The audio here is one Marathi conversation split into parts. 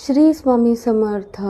श्री स्वामी समर्थ.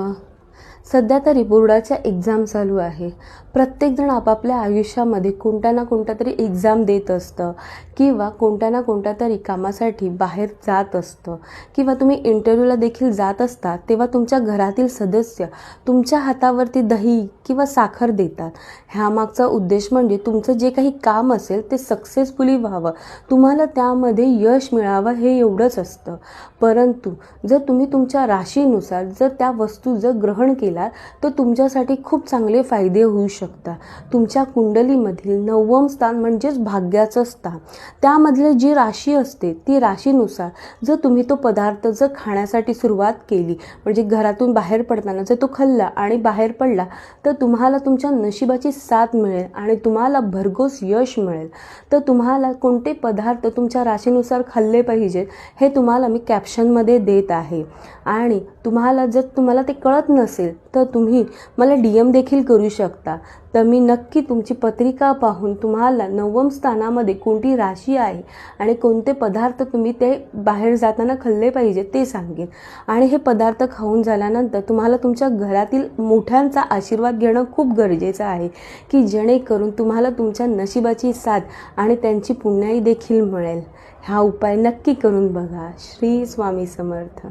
सध्या तरी बोर्डाच्या एक्झाम चालू आहे. प्रत्येकजण आपापल्या आयुष्यामध्ये कोणत्या ना कोणत्या तरी एक्झाम देत असतं किंवा कोणत्या ना कोणत्या तरी कामासाठी बाहेर जात असतं किंवा तुम्ही इंटरव्ह्यूला देखील जात असता तेव्हा तुमच्या घरातील सदस्य तुमच्या हातावरती दही किंवा साखर देतात. ह्यामागचा उद्देश म्हणजे तुमचं जे काही काम असेल ते सक्सेसफुली व्हावं, तुम्हाला त्यामध्ये यश मिळावं हे एवढंच असतं. परंतु जर तुम्ही तुमच्या राशीनुसार जर त्या वस्तू जर ग्रहण केला तर तुमच्यासाठी खूप चांगले फायदे होऊ शकतात. तुमच्या कुंडलीमधील 9वं स्थान म्हणजेच भाग्याचं स्थान, त्यामधले जी राशी असते ती राशीनुसार जर तुम्ही तो पदार्थ जर खाण्यासाठी सुरुवात केली, म्हणजे घरातून बाहेर पडताना जर तो खाल्ला आणि बाहेर पडला तर तुम्हाला तुमच्या नशिबाची साथ मिळेल आणि तुम्हाला भरघोस यश मिळेल. तर तुम्हाला कोणते पदार्थ तुमच्या राशीनुसार खाल्ले पाहिजेत हे तुम्हाला मी कॅप्शनमध्ये देत आहे. आणि तुम्हाला जर तुम्हाला ते कळत नसेल तर तुम्ही मला DM देखील करू शकता. तर मी नक्की तुमची पत्रिका पाहून तुम्हाला 9वं स्थानामध्ये कोणती राशी आहे आणि कोणते पदार्थ तुम्ही ते बाहेर जाताना खाल्ले पाहिजे ते सांगेन. आणि हे पदार्थ खाऊन झाल्यानंतर तुम्हाला तुमच्या घरातील मोठ्यांचा आशीर्वाद घेणं खूप गरजेचं आहे, की जेणेकरून तुम्हाला तुमच्या नशिबाची साथ आणि त्यांची पुण्याई देखील मिळेल. हा उपाय नक्की करून बघा. श्री स्वामी समर्थ.